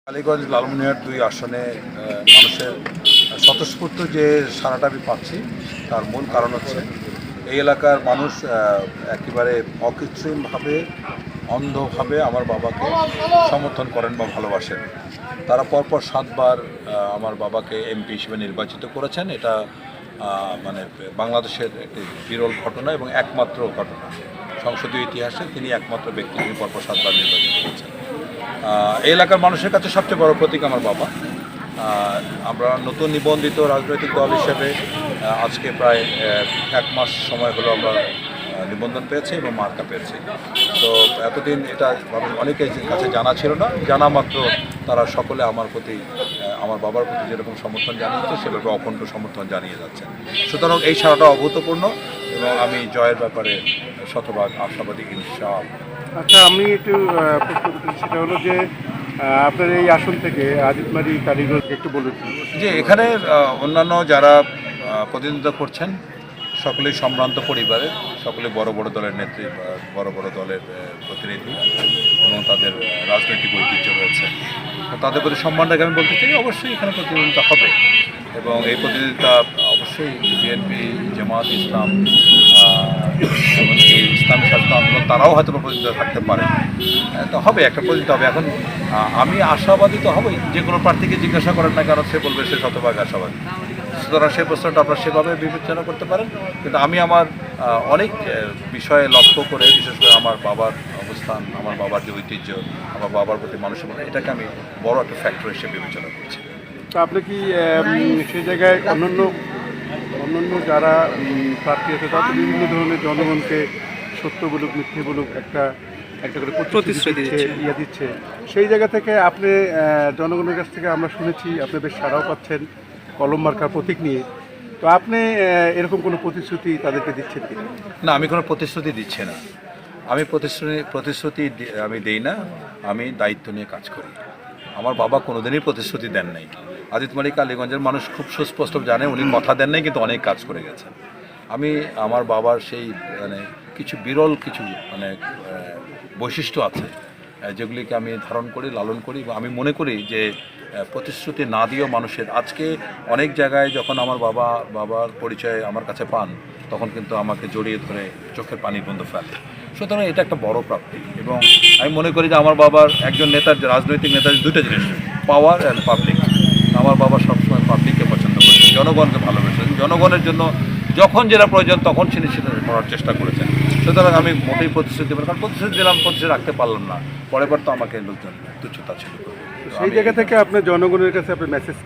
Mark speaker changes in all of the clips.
Speaker 1: কালীগঞ্জ লালমনিরহাট ২ আসনে মানুষের স্বতঃস্ফূর্ত যে সাড়াটা আমি পাচ্ছি তার মূল কারণ হচ্ছে এই এলাকার মানুষ একেবারে অকৃত্রিমভাবে অন্ধভাবে আমার বাবাকে সমর্থন করেন বা ভালোবাসেন। তারা পরপর ৭ বার আমার বাবাকে এমপি হিসেবে নির্বাচিত করেছেন। এটা মানে বাংলাদেশের একটি বিরল ঘটনা এবং একমাত্র ঘটনা। সংসদীয় ইতিহাসে তিনি একমাত্র ব্যক্তি যিনি পরপর ৭ বার নির্বাচিত করেছেন। এই এলাকার মানুষের কাছে সবচেয়ে বড় প্রতীক আমার বাবা। আমরা নতুন নিবন্ধিত রাজনৈতিক দল হিসেবে আজকে প্রায় ১ মাস সময় হলো আমরা নিবন্ধন পেয়েছি এবং মার্কা পেয়েছি। তো এতদিন এটা অনেকের কাছে জানা ছিল না, জানা মাত্র তারা সকলে আমার প্রতি আমার বাবার প্রতি যেরকম সমর্থন জানিয়েছে সেভাবে অখণ্ড সমর্থন জানিয়ে যাচ্ছেন। সুতরাং এই সারাটা অভূতপূর্ণ এবং আমি জয়ের ব্যাপারে শতভাগ আশাবাদী ইনশাআল্লাহ।
Speaker 2: আচ্ছা, আমি একটু প্রশ্ন করতে সেটা হলো যে আপনার এই আসন থেকে আজিতমারি কালীগঞ্জ একটু বলেছেন
Speaker 1: যে এখানে অন্যান্য যারা প্রতিনিধিত্ব করছেন সকলেই সম্ভ্রান্ত পরিবারের, সকলে বড় বড় দলের নেত্রী, বড় বড় দলের প্রতিনিধি এবং তাদের রাজনৈতিক ঐতিহ্য রয়েছে। তাদের প্রতি সম্মান রেখে আমি বলতে চাই অবশ্যই এখানে প্রতিনিধিত্ব হবে এবং এই প্রতিনিধিত্ব অবশ্যই বিএনপি, জামাত ইসলাম, এমনকি ইসলামী স্বাস্থ্য আন্দোলন তারাও হয়তো প্রতিনিধিত্ব থাকতে পারে। তো হবে, একটা প্রতিনিধিত্ব হবে। এখন আমি আশাবাদী তো হবই, যে কোনো প্রার্থীকে জিজ্ঞাসা করেন না কারণ সে বলবে সে শতভাগ আশাবাদী। সুতরাং সেই প্রশ্নটা আপনারা সেভাবে বিবেচনা করতে পারেন। কিন্তু আমি আমার অনেক বিষয়ে লক্ষ্য করে, বিশেষ করে আমার বাবার অবস্থান, আমার বাবার যে ঐতিহ্য, আমার বাবার প্রতি মানুষের মনে, এটাকে আমি বড় একটা ফ্যাক্টর হিসেবে বিবেচনা করছি।
Speaker 2: তো আপনি কি সেই জায়গায় অন্যান্য যারা প্রার্থী আছে তারা বিভিন্ন ধরনের জনগণকে সত্য বলুক মিথ্যে বলুক একটা করে প্রতিশ্রুতি দিচ্ছে, সেই জায়গা থেকে আপনি জনগণের কাছ থেকে আমরা শুনেছি আপনি বেশ সাড়াও পাচ্ছেন কলম মার্কা প্রতীক নিয়ে। তো আপনি এরকম কোনো প্রতিশ্রুতি তাদেরকে দিচ্ছেন কি?
Speaker 1: না, আমি কোনো প্রতিশ্রুতি দিচ্ছি না। আমি প্রতিশ্রুতি আমি দেই না, আমি দায়িত্ব নিয়ে কাজ করি। আমার বাবা কোনোদিনই প্রতিশ্রুতি দেন নাই। আজিতমারি কালীগঞ্জের মানুষ খুব সুস্পষ্ট জানে উনি কথা দেন নাই, কিন্তু অনেক কাজ করে গেছেন। আমি আমার বাবার সেই কিছু বিরল কিছু বৈশিষ্ট্য আছে যেগুলিকে আমি ধারণ করি, লালন করি এবং আমি মনে করি যে প্রতিশ্রুতি না দিয়েও মানুষের আজকে অনেক জায়গায় যখন আমার বাবার পরিচয় আমার কাছে পান তখন কিন্তু আমাকে জড়িয়ে ধরে চোখের পানি বন্ধ ফেলে। সুতরাং এটা একটা বড় প্রাপ্তি এবং আমি মনে করি যে আমার বাবার একজন নেতার, রাজনৈতিক নেতার দুটো জিনিস, পাওয়ার অ্যান্ড পাবলিক। আমার বাবা সবসময় পাবলিককে পছন্দ করেছেন, জনগণকে ভালোবেসেছেন, জনগণের জন্য যখন যেটা প্রয়োজন তখন তিনি সেটা করার চেষ্টা করেছেন। সুতরাং আমি মোটেই প্রতিশ্রুতি দেবো, কারণ প্রতিশ্রুতি দিলাম, প্রতিশ্রুতি রাখতে পারলাম না, পরের বার তো আমাকে লোকজন তুচ্ছতা ছিল।
Speaker 2: সেই জায়গা থেকে আপনার জনগণের কাছে আপনার মেসেজ?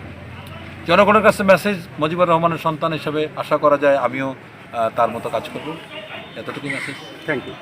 Speaker 1: জনগণের কাছে মেসেজ, মুজিবুর রহমানের সন্তান হিসেবে আশা করা যায় আমিও তার মতো কাজ করব, এতটুকুই মেসেজ।
Speaker 2: Thank you.